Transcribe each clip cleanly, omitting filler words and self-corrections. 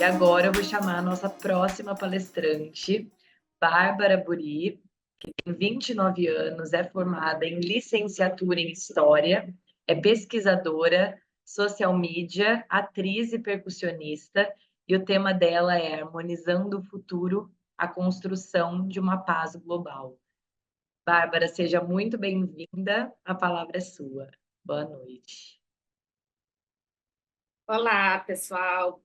agora eu vou chamar a nossa próxima palestrante, Bárbara Buri, que tem 29 anos, é formada em licenciatura em História, é pesquisadora, social media, atriz e percussionista, e o tema dela é Harmonizando o Futuro, a construção de uma paz global. Bárbara, seja muito bem-vinda, a palavra é sua. Boa noite. Olá, pessoal.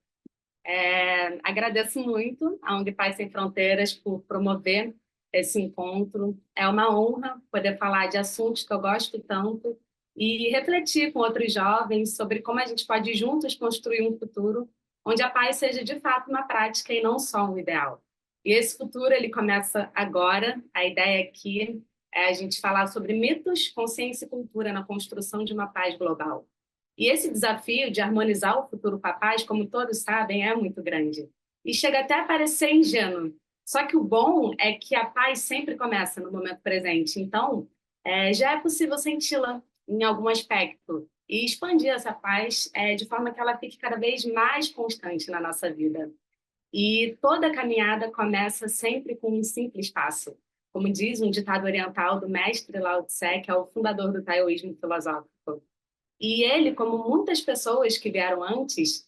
Agradeço muito à ONG Paz Sem Fronteiras por promover esse encontro. É uma honra poder falar de assuntos que eu gosto tanto e refletir com outros jovens sobre como a gente pode juntos construir um futuro onde a paz seja de fato uma prática e não só um ideal. E esse futuro ele começa agora. A ideia aqui é a gente falar sobre mitos, consciência e cultura na construção de uma paz global. E esse desafio de harmonizar o futuro com a paz, como todos sabem, é muito grande. E chega até a parecer ingênuo. Só que o bom é que a paz sempre começa no momento presente. Então, já é possível senti-la em algum aspecto e expandir essa paz de forma que ela fique cada vez mais constante na nossa vida. E toda caminhada começa sempre com um simples passo. Como diz um ditado oriental do mestre Lao Tse, que é o fundador do taoísmo filosófico. E ele, como muitas pessoas que vieram antes,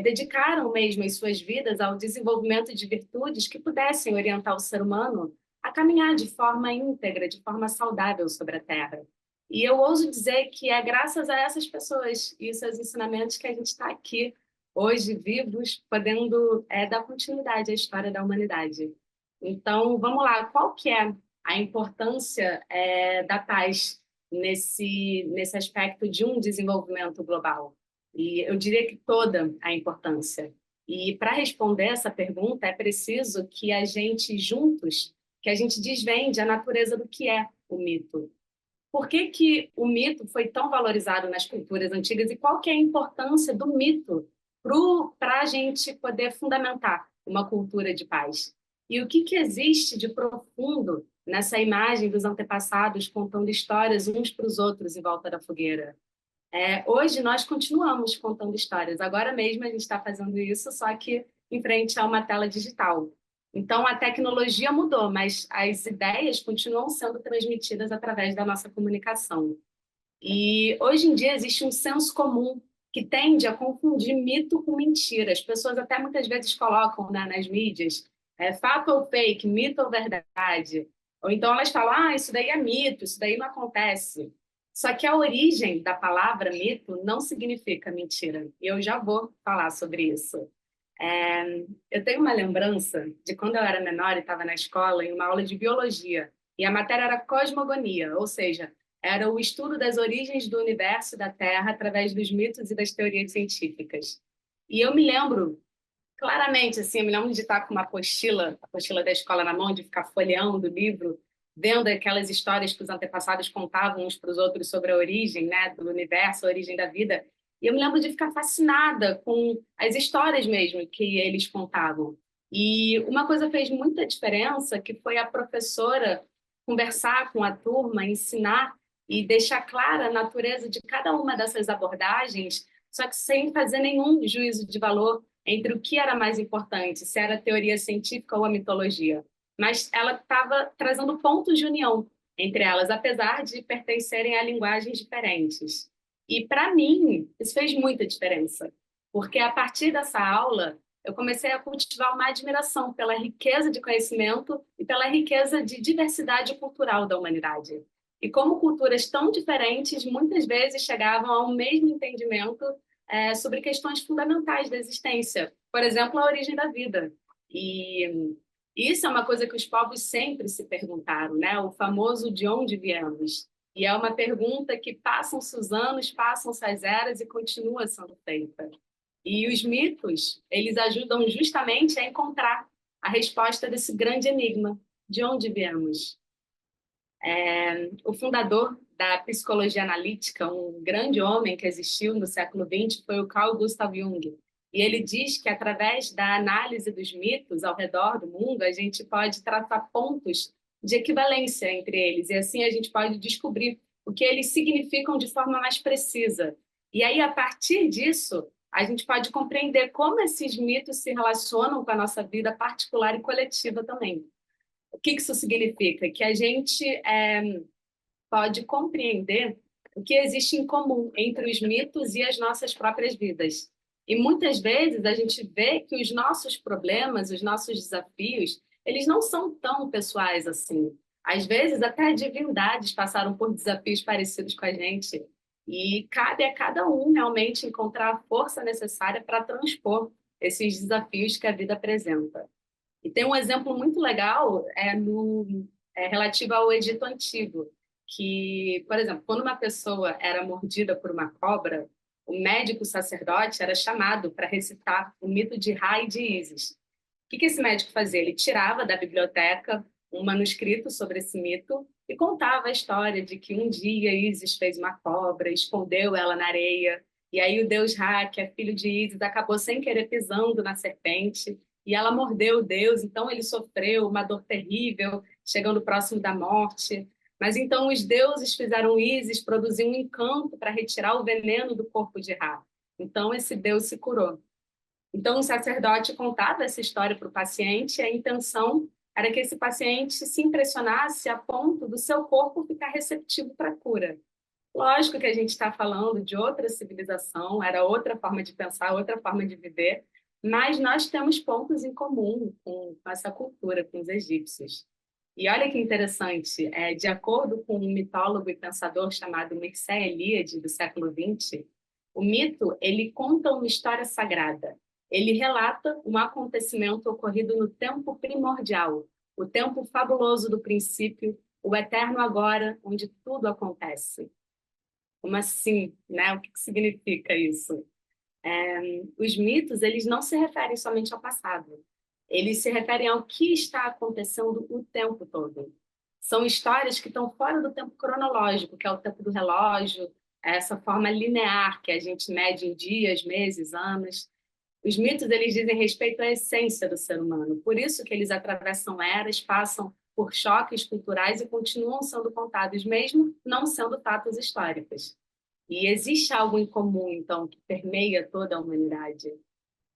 dedicaram mesmo as suas vidas ao desenvolvimento de virtudes que pudessem orientar o ser humano a caminhar de forma íntegra, de forma saudável sobre a Terra. E eu ouso dizer que é graças a essas pessoas e seus ensinamentos que a gente está aqui, hoje, vivos, podendo dar continuidade à história da humanidade. Então, vamos lá, qual que é a importância da paz nesse aspecto de um desenvolvimento global? E eu diria que toda a importância. E para responder essa pergunta, é preciso que a gente, juntos, que a gente desvende a natureza do que é o mito. Por que que o mito foi tão valorizado nas culturas antigas e qual que é a importância do mito para a gente poder fundamentar uma cultura de paz? E o que existe de profundo nessa imagem dos antepassados contando histórias uns para os outros em volta da fogueira? Hoje nós continuamos contando histórias. Agora mesmo a gente está fazendo isso, só que em frente a uma tela digital. Então a tecnologia mudou, mas as ideias continuam sendo transmitidas através da nossa comunicação. E hoje em dia existe um senso comum que tende a confundir mito com mentira. As pessoas até muitas vezes colocam, né, nas mídias, fato ou fake, mito ou verdade. Ou então elas falam, isso daí é mito, isso daí não acontece. Só que a origem da palavra mito não significa mentira. E eu já vou falar sobre isso. Eu tenho uma lembrança de quando eu era menor e estava na escola, em uma aula de biologia. E a matéria era cosmogonia, ou seja, era o estudo das origens do universo e da Terra através dos mitos e das teorias científicas. E eu me lembro claramente, assim, eu me lembro de estar com uma apostila, a apostila da escola na mão, de ficar folheando o livro, vendo aquelas histórias que os antepassados contavam uns para os outros sobre a origem, né, do universo, a origem da vida. E eu me lembro de ficar fascinada com as histórias mesmo que eles contavam. E uma coisa fez muita diferença, que foi a professora conversar com a turma, ensinar e deixar clara a natureza de cada uma dessas abordagens, só que sem fazer nenhum juízo de valor entre o que era mais importante, se era a teoria científica ou a mitologia. Mas ela estava trazendo pontos de união entre elas, apesar de pertencerem a linguagens diferentes. E, para mim, isso fez muita diferença, porque a partir dessa aula, eu comecei a cultivar uma admiração pela riqueza de conhecimento e pela riqueza de diversidade cultural da humanidade. E como culturas tão diferentes, muitas vezes chegavam ao mesmo entendimento sobre questões fundamentais da existência. Por exemplo, a origem da vida. E isso é uma coisa que os povos sempre se perguntaram, né? O famoso de onde viemos. E é uma pergunta que passam-se os anos, passam-se as eras e continua sendo feita. E os mitos, eles ajudam justamente a encontrar a resposta desse grande enigma, de onde viemos. O fundador da psicologia analítica, um grande homem que existiu no século XX, foi o Carl Gustav Jung. E ele diz que, através da análise dos mitos ao redor do mundo, a gente pode traçar pontos de equivalência entre eles. E assim a gente pode descobrir o que eles significam de forma mais precisa. E aí, a partir disso, a gente pode compreender como esses mitos se relacionam com a nossa vida particular e coletiva também. O que isso significa? Que a gente pode compreender o que existe em comum entre os mitos e as nossas próprias vidas. E muitas vezes a gente vê que os nossos problemas, os nossos desafios, eles não são tão pessoais assim. Às vezes até divindades passaram por desafios parecidos com a gente. E cabe a cada um realmente encontrar a força necessária para transpor esses desafios que a vida apresenta. E tem um exemplo muito legal relativo ao Egito Antigo, que, por exemplo, quando uma pessoa era mordida por uma cobra, o médico sacerdote era chamado para recitar o mito de Ra e de Ísis. O que esse médico fazia? Ele tirava da biblioteca um manuscrito sobre esse mito e contava a história de que um dia Ísis fez uma cobra, escondeu ela na areia, e aí o deus Ra, que é filho de Ísis, acabou sem querer pisando na serpente, e ela mordeu o deus, então ele sofreu uma dor terrível, chegando próximo da morte. Mas então os deuses fizeram Ísis produzir um encanto para retirar o veneno do corpo de Ra. Então esse deus se curou. Então o sacerdote contava essa história para o paciente e a intenção era que esse paciente se impressionasse a ponto do seu corpo ficar receptivo para a cura. Lógico que a gente está falando de outra civilização, era outra forma de pensar, outra forma de viver, mas nós temos pontos em comum com essa cultura, com os egípcios. E olha que interessante, de acordo com um mitólogo e pensador chamado Mircea Eliade, do século XX, o mito ele conta uma história sagrada. Ele relata um acontecimento ocorrido no tempo primordial, o tempo fabuloso do princípio, o eterno agora, onde tudo acontece. Como assim, né? O que significa isso? Os mitos, eles não se referem somente ao passado. Eles se referem ao que está acontecendo o tempo todo. São histórias que estão fora do tempo cronológico, que é o tempo do relógio, essa forma linear que a gente mede em dias, meses, anos. Os mitos, eles dizem respeito à essência do ser humano. Por isso que eles atravessam eras, passam por choques culturais e continuam sendo contados, mesmo não sendo fatos históricos. E existe algo em comum, então, que permeia toda a humanidade.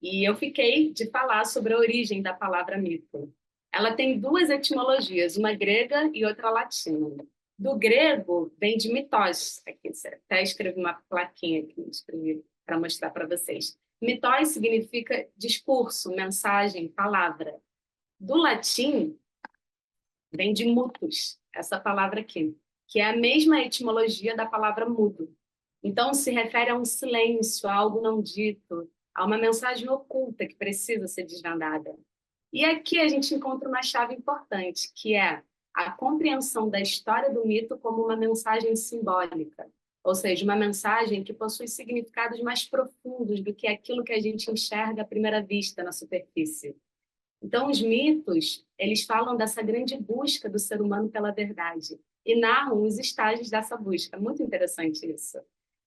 E eu fiquei de falar sobre a origem da palavra mito. Ela tem duas etimologias, uma grega e outra latina. Do grego vem de mitós. Aqui, até escrevi uma plaquinha aqui para mostrar para vocês. Mitós significa discurso, mensagem, palavra. Do latim vem de mutus, essa palavra aqui, que é a mesma etimologia da palavra mudo. Então, se refere a um silêncio, a algo não dito, a uma mensagem oculta que precisa ser desvendada. E aqui a gente encontra uma chave importante, que é a compreensão da história do mito como uma mensagem simbólica, ou seja, uma mensagem que possui significados mais profundos do que aquilo que a gente enxerga à primeira vista na superfície. Então, os mitos, eles falam dessa grande busca do ser humano pela verdade e narram os estágios dessa busca. Muito interessante isso.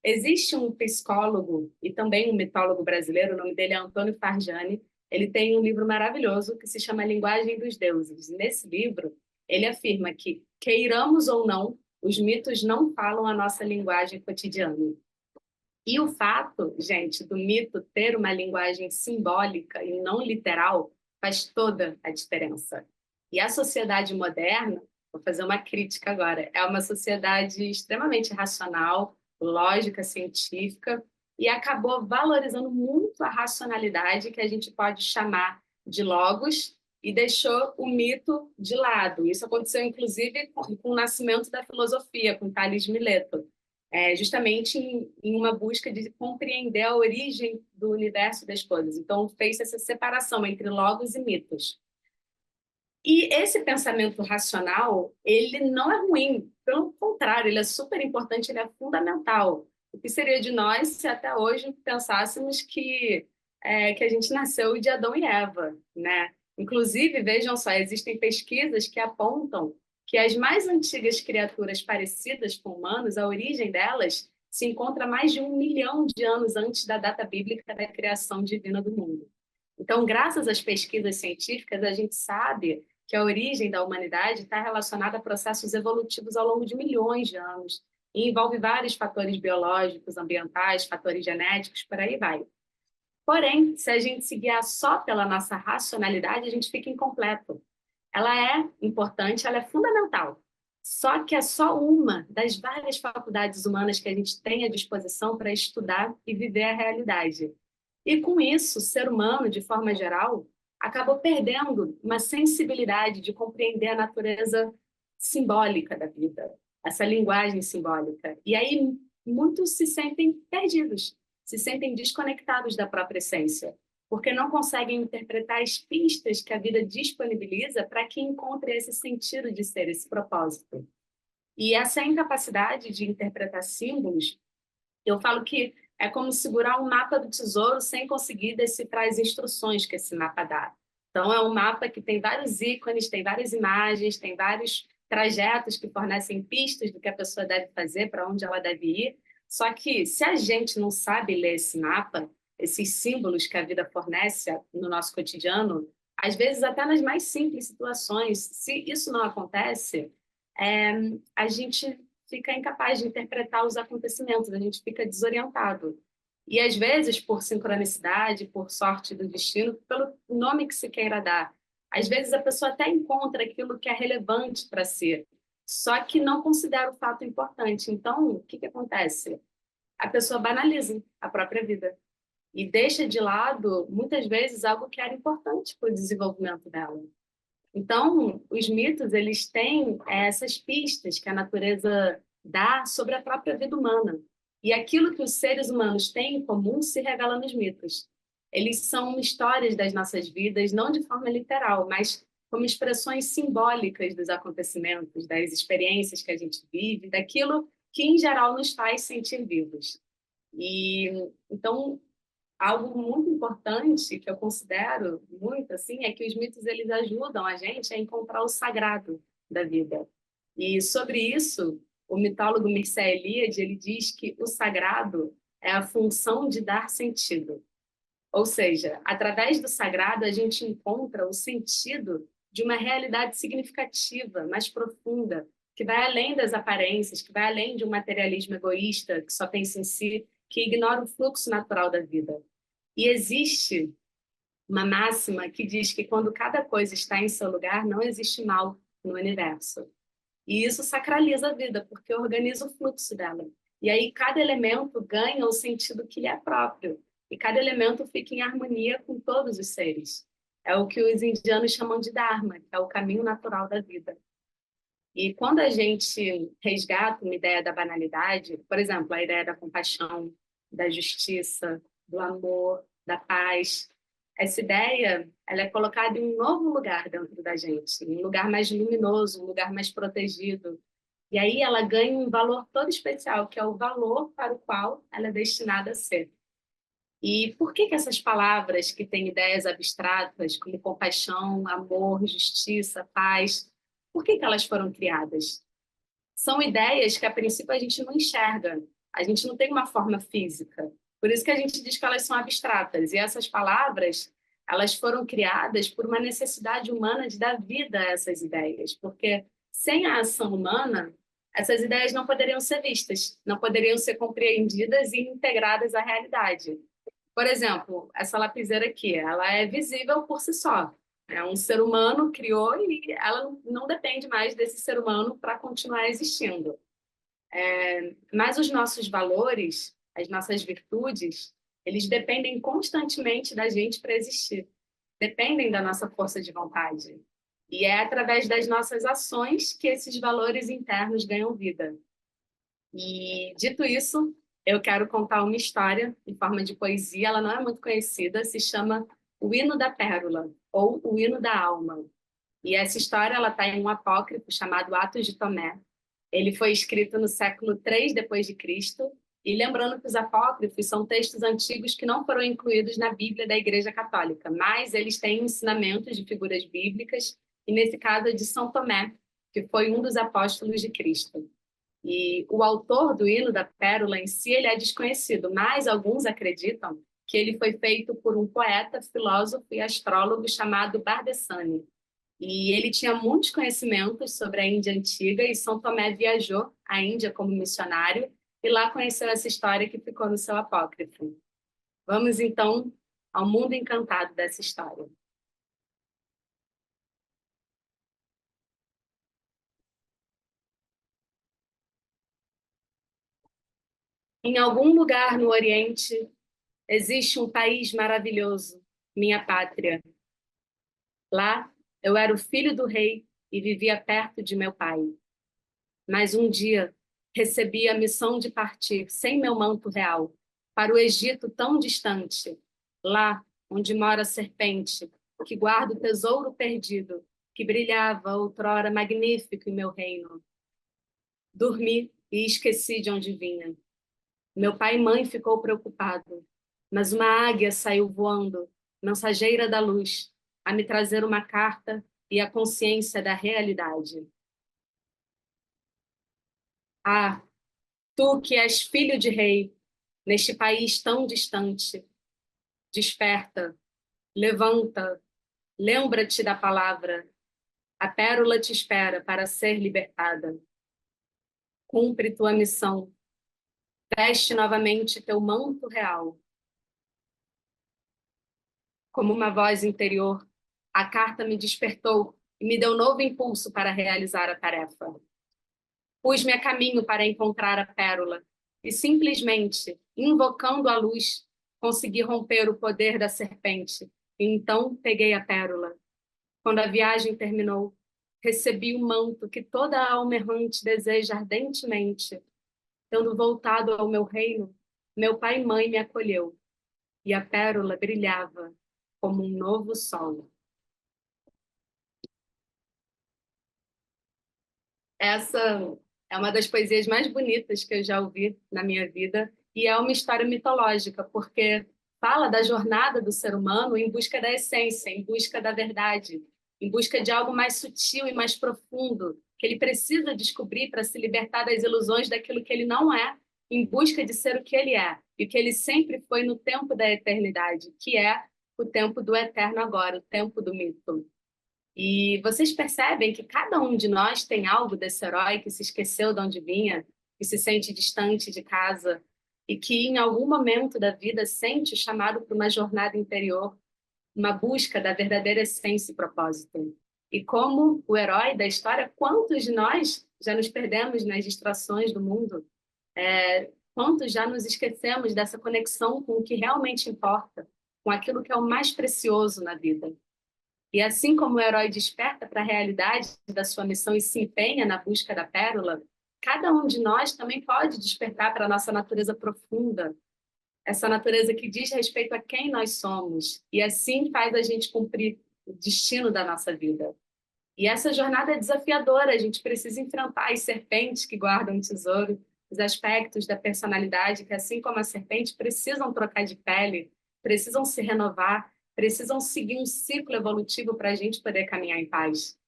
Existe um psicólogo e também um mitólogo brasileiro, o nome dele é Antônio Farjani. Ele tem um livro maravilhoso que se chama Linguagem dos Deuses. Nesse livro, ele afirma que, queiramos ou não, os mitos não falam a nossa linguagem cotidiana. E o fato, gente, do mito ter uma linguagem simbólica e não literal faz toda a diferença. E a sociedade moderna, vou fazer uma crítica agora, é uma sociedade extremamente racional, lógica, científica, e acabou valorizando muito a racionalidade, que a gente pode chamar de logos, e deixou o mito de lado. Isso aconteceu, inclusive, com o nascimento da filosofia, com Tales de Mileto, justamente em uma busca de compreender a origem do universo das coisas. Então, fez essa separação entre logos e mitos. E esse pensamento racional, ele não é ruim, pelo contrário, ele é super importante, ele é fundamental. O que seria de nós se até hoje pensássemos que a gente nasceu de Adão e Eva, né? Inclusive, vejam só, existem pesquisas que apontam que as mais antigas criaturas parecidas com humanos, a origem delas se encontra mais de 1 milhão de anos antes da data bíblica da criação divina do mundo. Então, graças às pesquisas científicas, a gente sabe que a origem da humanidade está relacionada a processos evolutivos ao longo de milhões de anos e envolve vários fatores biológicos, ambientais, fatores genéticos, por aí vai. Porém, se a gente se guiar só pela nossa racionalidade, a gente fica incompleto. Ela é importante, ela é fundamental. Só que é só uma das várias faculdades humanas que a gente tem à disposição para estudar e viver a realidade. E com isso, o ser humano, de forma geral, acabou perdendo uma sensibilidade de compreender a natureza simbólica da vida, essa linguagem simbólica. E aí muitos se sentem perdidos, se sentem desconectados da própria essência, porque não conseguem interpretar as pistas que a vida disponibiliza para que encontre esse sentido de ser, esse propósito. E essa incapacidade de interpretar símbolos, eu falo que é como segurar um mapa do tesouro sem conseguir decifrar as instruções que esse mapa dá. Então, é um mapa que tem vários ícones, tem várias imagens, tem vários trajetos que fornecem pistas do que a pessoa deve fazer, para onde ela deve ir. Só que, se a gente não sabe ler esse mapa, esses símbolos que a vida fornece no nosso cotidiano, às vezes até nas mais simples situações, se isso não acontece, a gente fica incapaz de interpretar os acontecimentos, a gente fica desorientado. E às vezes, por sincronicidade, por sorte do destino, pelo nome que se queira dar, às vezes a pessoa até encontra aquilo que é relevante para si, só que não considera o fato importante. Então, o que acontece? A pessoa banaliza a própria vida e deixa de lado, muitas vezes, algo que era importante para o desenvolvimento dela. Então, os mitos, eles têm essas pistas que a natureza dá sobre a própria vida humana. E aquilo que os seres humanos têm em comum se revela nos mitos. Eles são histórias das nossas vidas, não de forma literal, mas como expressões simbólicas dos acontecimentos, das experiências que a gente vive, daquilo que, em geral, nos faz sentir vivos. E, então, algo muito importante que eu considero muito assim é que os mitos eles ajudam a gente a encontrar o sagrado da vida. E sobre isso, o mitólogo Mircea Eliade ele diz que o sagrado é a função de dar sentido. Ou seja, através do sagrado a gente encontra o sentido de uma realidade significativa, mais profunda, que vai além das aparências, que vai além de um materialismo egoísta que só pensa em si, que ignora o fluxo natural da vida. E existe uma máxima que diz que quando cada coisa está em seu lugar, não existe mal no universo. E isso sacraliza a vida, porque organiza o fluxo dela. E aí cada elemento ganha o sentido que lhe é próprio. E cada elemento fica em harmonia com todos os seres. É o que os indianos chamam de Dharma, que é o caminho natural da vida. E quando a gente resgata uma ideia da banalidade, por exemplo, a ideia da compaixão, da justiça, do amor, da paz, essa ideia ela é colocada em um novo lugar dentro da gente, um lugar mais luminoso, um lugar mais protegido. E aí ela ganha um valor todo especial, que é o valor para o qual ela é destinada a ser. E por que essas palavras que têm ideias abstratas, como compaixão, amor, justiça, paz, por que elas foram criadas? São ideias que, a princípio, a gente não enxerga. A gente não tem uma forma física. Por isso que a gente diz que elas são abstratas. E essas palavras, elas foram criadas por uma necessidade humana de dar vida a essas ideias. Porque sem a ação humana, essas ideias não poderiam ser vistas, não poderiam ser compreendidas e integradas à realidade. Por exemplo, essa lapiseira aqui, ela é visível por si só. É um ser humano criou e ela não depende mais desse ser humano para continuar existindo. Mas os nossos valores, as nossas virtudes, eles dependem constantemente da gente para existir. Dependem da nossa força de vontade. E é através das nossas ações que esses valores internos ganham vida. E, dito isso, eu quero contar uma história em forma de poesia. Ela não é muito conhecida, se chama O Hino da Pérola, ou O Hino da Alma. E essa história ela está em um apócrifo chamado Atos de Tomé. Ele foi escrito no século III depois de Cristo. E lembrando que os apócrifos são textos antigos que não foram incluídos na Bíblia da Igreja Católica, mas eles têm ensinamentos de figuras bíblicas, e nesse caso é de São Tomé, que foi um dos apóstolos de Cristo. E o autor do Hino da Pérola em si ele é desconhecido, mas alguns acreditam que ele foi feito por um poeta, filósofo e astrólogo chamado Bardessani. E ele tinha muitos conhecimentos sobre a Índia antiga e São Tomé viajou à Índia como missionário e lá conheceu essa história que ficou no seu apócrifo. Vamos então ao mundo encantado dessa história. Em algum lugar no Oriente existe um país maravilhoso, minha pátria. Lá eu era o filho do rei e vivia perto de meu pai. Mas um dia recebi a missão de partir sem meu manto real para o Egito tão distante, lá onde mora a serpente, que guarda o tesouro perdido, que brilhava outrora magnífico em meu reino. Dormi e esqueci de onde vinha. Meu pai e mãe ficou preocupado, mas uma águia saiu voando, mensageira da luz, a me trazer uma carta e a consciência da realidade. Ah, tu que és filho de rei, neste país tão distante, desperta, levanta, lembra-te da palavra. A pérola te espera para ser libertada. Cumpre tua missão. Veste novamente teu manto real. Como uma voz interior, a carta me despertou e me deu novo impulso para realizar a tarefa. Pus-me a caminho para encontrar a pérola e, simplesmente, invocando a luz, consegui romper o poder da serpente. E então peguei a pérola. Quando a viagem terminou, recebi o manto que toda alma errante deseja ardentemente. Tendo voltado ao meu reino, meu pai e mãe me acolheu, e a pérola brilhava como um novo sol. Essa é uma das poesias mais bonitas que eu já ouvi na minha vida, e é uma história mitológica, porque fala da jornada do ser humano em busca da essência, em busca da verdade, em busca de algo mais sutil e mais profundo, que ele precisa descobrir para se libertar das ilusões daquilo que ele não é, em busca de ser o que ele é, e o que ele sempre foi no tempo da eternidade, que é o tempo do eterno agora, o tempo do mito. E vocês percebem que cada um de nós tem algo desse herói que se esqueceu de onde vinha, que se sente distante de casa e que em algum momento da vida sente o chamado para uma jornada interior, uma busca da verdadeira essência e propósito. E como o herói da história, quantos de nós já nos perdemos nas distrações do mundo? Quantos já nos esquecemos dessa conexão com o que realmente importa, com aquilo que é o mais precioso na vida? E assim como o herói desperta para a realidade da sua missão e se empenha na busca da pérola, cada um de nós também pode despertar para a nossa natureza profunda, essa natureza que diz respeito a quem nós somos, e assim faz a gente cumprir o destino da nossa vida. E essa jornada é desafiadora, a gente precisa enfrentar as serpentes que guardam o tesouro, os aspectos da personalidade que, assim como a serpente, precisam trocar de pele, precisam se renovar, precisam seguir um ciclo evolutivo para a gente poder caminhar em paz.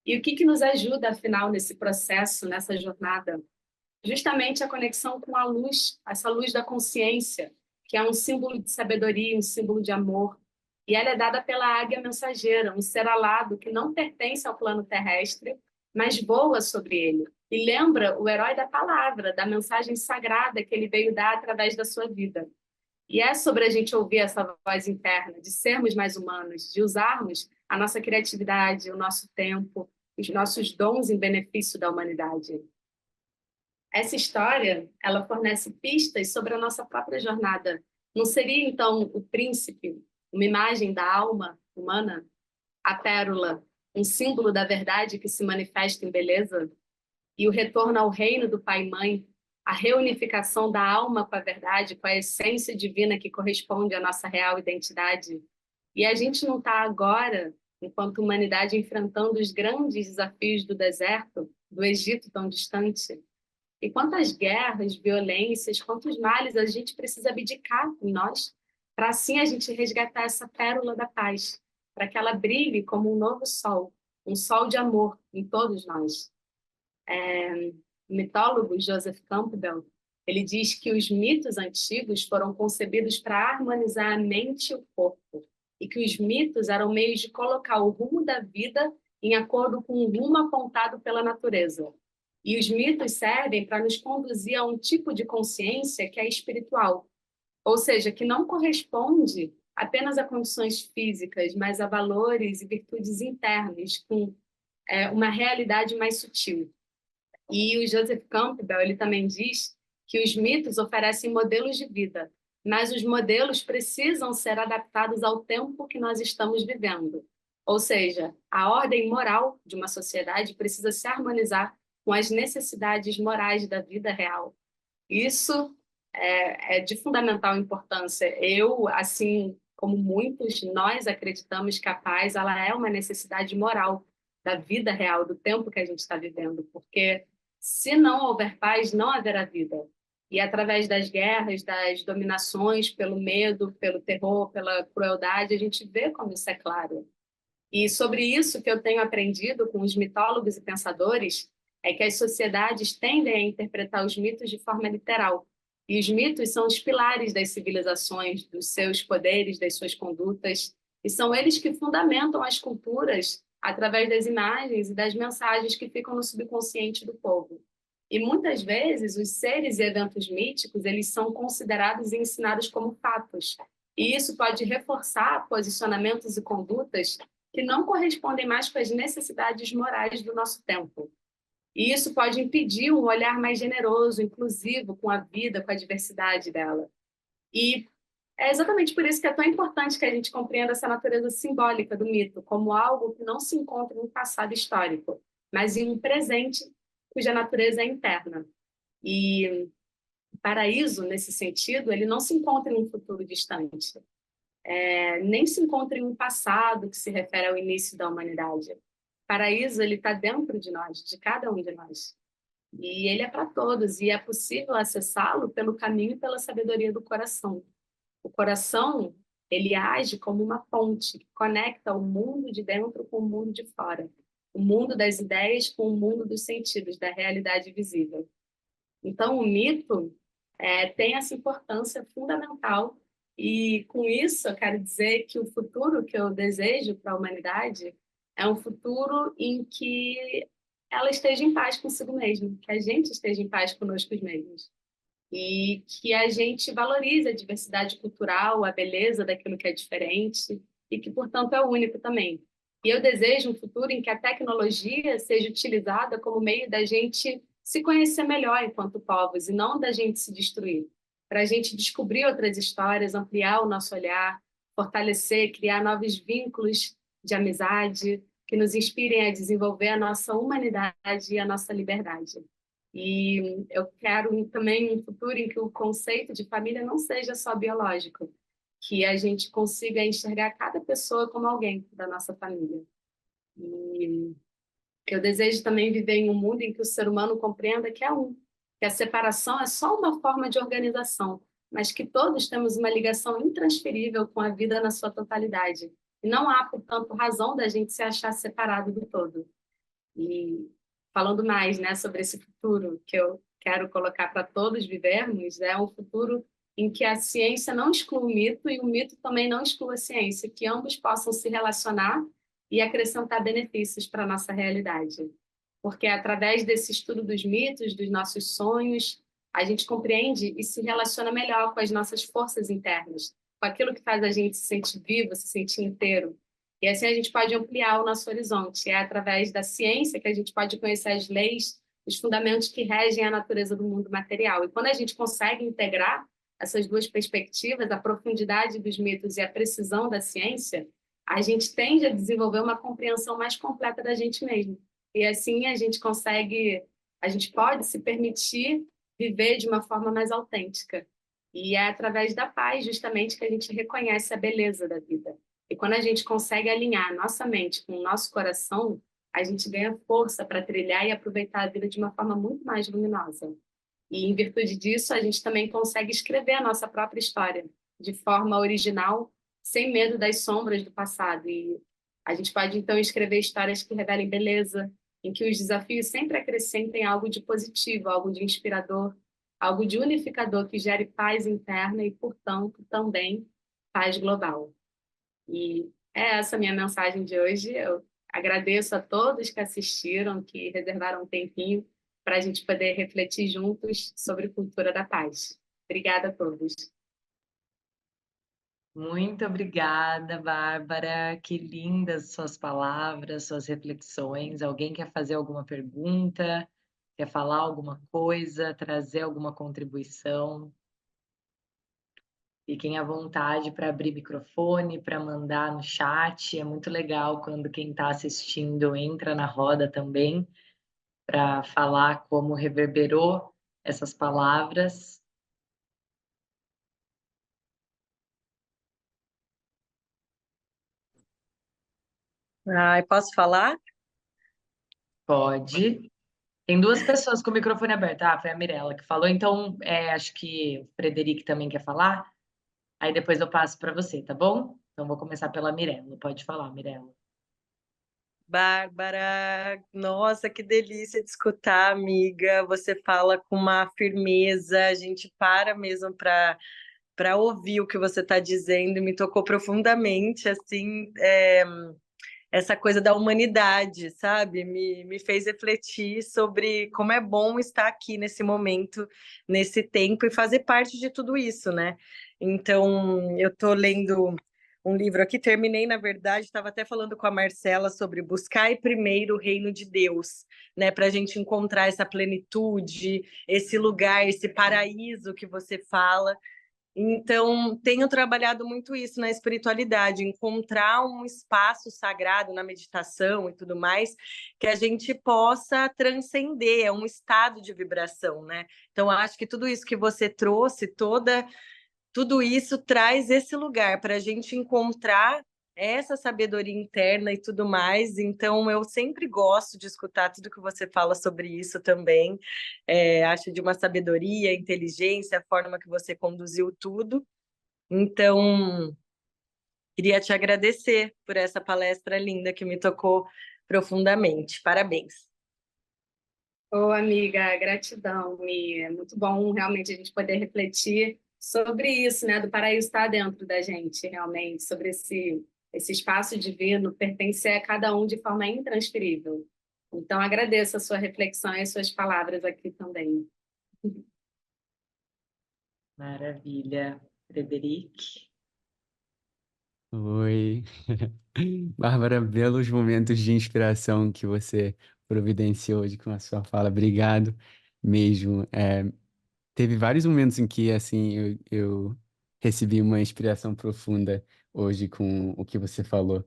E o que nos ajuda, afinal, nesse processo, nessa jornada? Justamente a conexão com a luz, essa luz da consciência, que é um símbolo de sabedoria, um símbolo de amor. E ela é dada pela águia mensageira, um ser alado que não pertence ao plano terrestre, mas voa sobre ele. E lembra o herói da palavra, da mensagem sagrada que ele veio dar através da sua vida. E é sobre a gente ouvir essa voz interna, de sermos mais humanos, de usarmos a nossa criatividade, o nosso tempo, os nossos dons em benefício da humanidade. Essa história, ela fornece pistas sobre a nossa própria jornada. Não seria, então, o príncipe uma imagem da alma humana? A pérola, um símbolo da verdade que se manifesta em beleza? E o retorno ao reino do pai e mãe, a reunificação da alma com a verdade, com a essência divina que corresponde à nossa real identidade? E a gente não está agora, enquanto humanidade, enfrentando os grandes desafios do deserto, do Egito tão distante? E quantas guerras, violências, quantos males a gente precisa abdicar em nós, para assim a gente resgatar essa pérola da paz, para que ela brilhe como um novo sol, um sol de amor em todos nós. O mitólogo Joseph Campbell, ele diz que os mitos antigos foram concebidos para harmonizar a mente e o corpo, e que os mitos eram meios de colocar o rumo da vida em acordo com o rumo apontado pela natureza. E os mitos servem para nos conduzir a um tipo de consciência que é espiritual, ou seja, que não corresponde apenas a condições físicas, mas a valores e virtudes internas, com uma realidade mais sutil. E o Joseph Campbell, ele também diz que os mitos oferecem modelos de vida, mas os modelos precisam ser adaptados ao tempo que nós estamos vivendo. Ou seja, a ordem moral de uma sociedade precisa se harmonizar com as necessidades morais da vida real. Isso é de fundamental importância. Eu, assim como muitos, nós acreditamos que a paz ela é uma necessidade moral da vida real, do tempo que a gente está vivendo, porque se não houver paz, não haverá vida. E através das guerras, das dominações, pelo medo, pelo terror, pela crueldade, a gente vê como isso é claro. E sobre isso que eu tenho aprendido com os mitólogos e pensadores é que as sociedades tendem a interpretar os mitos de forma literal. E os mitos são os pilares das civilizações, dos seus poderes, das suas condutas, e são eles que fundamentam as culturas através das imagens e das mensagens que ficam no subconsciente do povo. E muitas vezes os seres e eventos míticos, eles são considerados e ensinados como fatos. E isso pode reforçar posicionamentos e condutas que não correspondem mais com as necessidades morais do nosso tempo. E isso pode impedir um olhar mais generoso, inclusivo com a vida, com a diversidade dela. E é exatamente por isso que é tão importante que a gente compreenda essa natureza simbólica do mito como algo que não se encontra em um passado histórico, mas em um presente cuja natureza é interna. E o paraíso, nesse sentido, ele não se encontra em um futuro distante, nem se encontra em um passado que se refere ao início da humanidade. O paraíso ele está dentro de nós, de cada um de nós. E ele é para todos, e é possível acessá-lo pelo caminho e pela sabedoria do coração. O coração, ele age como uma ponte que conecta o mundo de dentro com o mundo de fora, o mundo das ideias com o mundo dos sentidos, da realidade visível. Então, o mito tem essa importância fundamental e, com isso, eu quero dizer que o futuro que eu desejo para a humanidade é um futuro em que ela esteja em paz consigo mesma, que a gente esteja em paz conosco mesmos e que a gente valorize a diversidade cultural, a beleza daquilo que é diferente e que, portanto, é único também. E eu desejo um futuro em que a tecnologia seja utilizada como meio da gente se conhecer melhor enquanto povos e não da gente se destruir, para a gente descobrir outras histórias, ampliar o nosso olhar, fortalecer, criar novos vínculos de amizade que nos inspirem a desenvolver a nossa humanidade e a nossa liberdade. E eu quero também um futuro em que o conceito de família não seja só biológico, que a gente consiga enxergar cada pessoa como alguém da nossa família. E eu desejo também viver em um mundo em que o ser humano compreenda que é um, que a separação é só uma forma de organização, mas que todos temos uma ligação intransferível com a vida na sua totalidade. E não há, portanto, razão da gente se achar separado do todo. E falando mais, né, sobre esse futuro que eu quero colocar para todos vivermos, é um futuro em que a ciência não exclui o mito e o mito também não exclui a ciência, que ambos possam se relacionar e acrescentar benefícios para a nossa realidade. Porque através desse estudo dos mitos, dos nossos sonhos, a gente compreende e se relaciona melhor com as nossas forças internas, com aquilo que faz a gente se sentir vivo, se sentir inteiro. E assim a gente pode ampliar o nosso horizonte. É através da ciência que a gente pode conhecer as leis, os fundamentos que regem a natureza do mundo material. E quando a gente consegue integrar essas duas perspectivas, a profundidade dos mitos e a precisão da ciência, a gente tende a desenvolver uma compreensão mais completa da gente mesmo. E assim a gente pode se permitir viver de uma forma mais autêntica. E é através da paz, justamente, que a gente reconhece a beleza da vida. E quando a gente consegue alinhar nossa mente com o nosso coração, a gente ganha força para trilhar e aproveitar a vida de uma forma muito mais luminosa. E em virtude disso, a gente também consegue escrever a nossa própria história de forma original, sem medo das sombras do passado. E a gente pode então escrever histórias que revelem beleza, em que os desafios sempre acrescentem algo de positivo, algo de inspirador, algo de unificador que gere paz interna e, portanto, também paz global. E é essa a minha mensagem de hoje. Eu agradeço a todos que assistiram, que reservaram um tempinho para a gente poder refletir juntos sobre cultura da paz. Obrigada a todos. Muito obrigada, Bárbara. Que lindas suas palavras, suas reflexões. Alguém quer fazer alguma pergunta? Quer falar alguma coisa? Trazer alguma contribuição? Fiquem à vontade para abrir microfone, para mandar no chat. É muito legal quando quem está assistindo entra na roda também para falar como reverberou essas palavras. Ai, posso falar? Pode. Tem duas pessoas com o microfone aberto. Ah, foi a Mirella que falou. Então, acho que o Frederico também quer falar. Aí depois eu passo para você, tá bom? Então, vou começar pela Mirella. Pode falar, Mirella. Bárbara, nossa, que delícia de escutar, amiga. Você fala com uma firmeza, a gente para mesmo para ouvir o que você está dizendo, e me tocou profundamente, assim, essa coisa da humanidade, sabe? Me fez refletir sobre como é bom estar aqui nesse momento, nesse tempo e fazer parte de tudo isso, né? Então, eu estou lendo um livro aqui, terminei, na verdade, estava até falando com a Marcela sobre buscar primeiro o reino de Deus, né? Para a gente encontrar essa plenitude, esse lugar, esse paraíso que você fala. Então, tenho trabalhado muito isso na espiritualidade, encontrar um espaço sagrado na meditação e tudo mais, que a gente possa transcender, é um estado de vibração, né? Então, acho que tudo isso que você trouxe, tudo isso traz esse lugar para a gente encontrar essa sabedoria interna e tudo mais. Então, eu sempre gosto de escutar tudo que você fala sobre isso também. Acho de uma sabedoria, inteligência, a forma que você conduziu tudo. Então, queria te agradecer por essa palestra linda que me tocou profundamente. Parabéns. Ô, amiga, gratidão, Mi. É muito bom realmente a gente poder refletir sobre isso, né? Do paraíso estar dentro da gente, realmente, sobre esse espaço divino pertencer a cada um de forma intransferível. Então, agradeço a sua reflexão e as suas palavras aqui também. Maravilha. Frederico. Oi. Bárbara, belos momentos de inspiração que você providenciou hoje com a sua fala. Obrigado mesmo. Teve vários momentos em que, assim, eu recebi uma inspiração profunda hoje com o que você falou.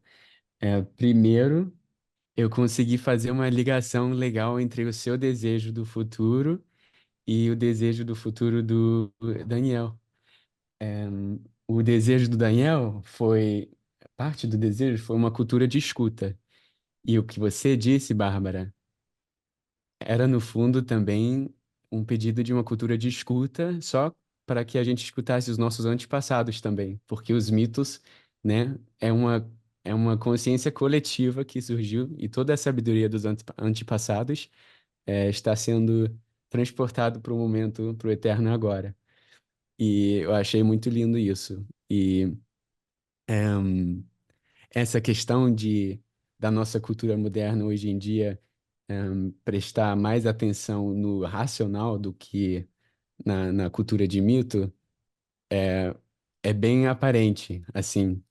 Primeiro, eu consegui fazer uma ligação legal entre o seu desejo do futuro e o desejo do futuro do Daniel. O desejo do Daniel foi, parte do desejo foi uma cultura de escuta. E o que você disse, Bárbara, era no fundo também um pedido de uma cultura de escuta, só para que a gente escutasse os nossos antepassados também, porque os mitos, né, é uma consciência coletiva que surgiu e toda a sabedoria dos antepassados está sendo transportado para o momento, para o eterno agora. E eu achei muito lindo isso. E essa questão da nossa cultura moderna hoje em dia prestar mais atenção no racional do que na cultura de mito é bem aparente. Assim,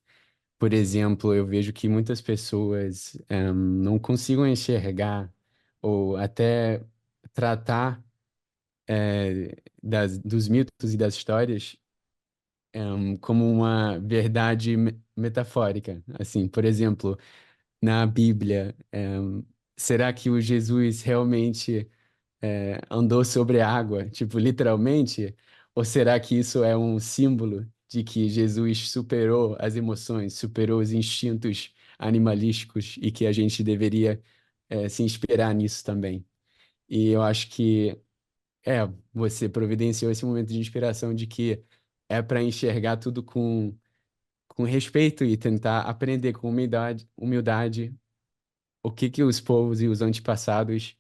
por exemplo, eu vejo que muitas pessoas não consigam enxergar ou até tratar dos mitos e das histórias como uma verdade metafórica. Assim, por exemplo, na Bíblia, será que o Jesus realmente andou sobre a água, tipo, literalmente? Ou será que isso é um símbolo de que Jesus superou as emoções, superou os instintos animalísticos e que a gente deveria se inspirar nisso também? E eu acho que você providenciou esse momento de inspiração de que é para enxergar tudo com respeito e tentar aprender com humildade o que que os povos e os antepassados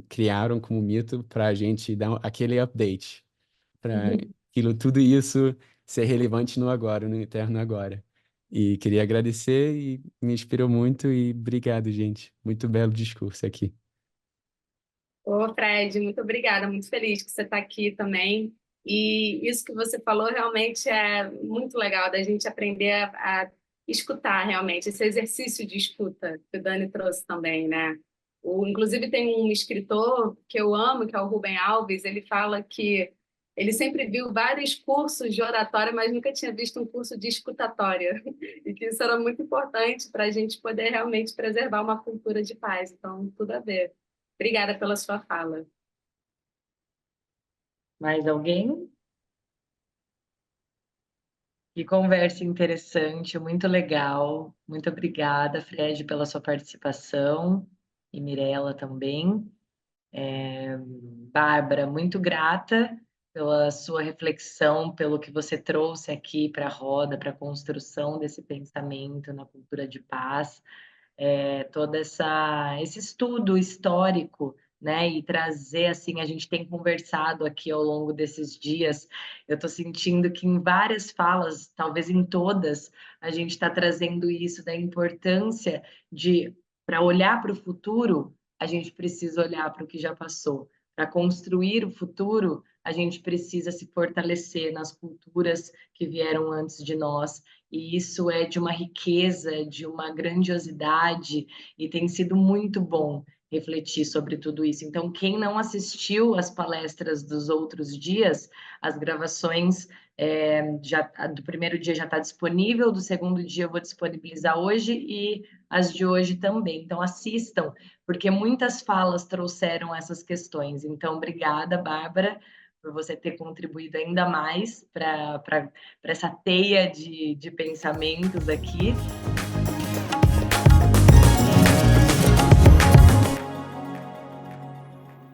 criaram como mito para a gente dar aquele update, para aquilo tudo isso ser relevante no agora, no eterno agora. E queria agradecer e me inspirou muito e obrigado, gente. Muito belo discurso aqui. Ô, Fred, muito obrigada, muito feliz que você está aqui também. E isso que você falou realmente é muito legal, da gente aprender a escutar realmente, esse exercício de escuta que o Dani trouxe também, né? Inclusive tem um escritor que eu amo, que é o Rubem Alves, ele fala que ele sempre viu vários cursos de oratória, mas nunca tinha visto um curso de escutatória, e que isso era muito importante para a gente poder realmente preservar uma cultura de paz. Então, tudo a ver. Obrigada pela sua fala. Mais alguém? Que conversa interessante, muito legal. Muito obrigada, Fred, pela sua participação e Mirella também. Bárbara, muito grata pela sua reflexão, pelo que você trouxe aqui para a roda, para a construção desse pensamento na cultura de paz, todo esse estudo histórico, né? E trazer assim, a gente tem conversado aqui ao longo desses dias, eu estou sentindo que em várias falas, talvez em todas, a gente está trazendo isso da importância de, para olhar para o futuro, a gente precisa olhar para o que já passou. Para construir o futuro, a gente precisa se fortalecer nas culturas que vieram antes de nós, e isso é de uma riqueza, de uma grandiosidade, e tem sido muito bom refletir sobre tudo isso. Então, quem não assistiu às palestras dos outros dias, as gravações do primeiro dia já está disponível, do segundo dia eu vou disponibilizar hoje e as de hoje também. Então, assistam, porque muitas falas trouxeram essas questões. Então, obrigada, Bárbara, por você ter contribuído ainda mais para essa teia de pensamentos aqui.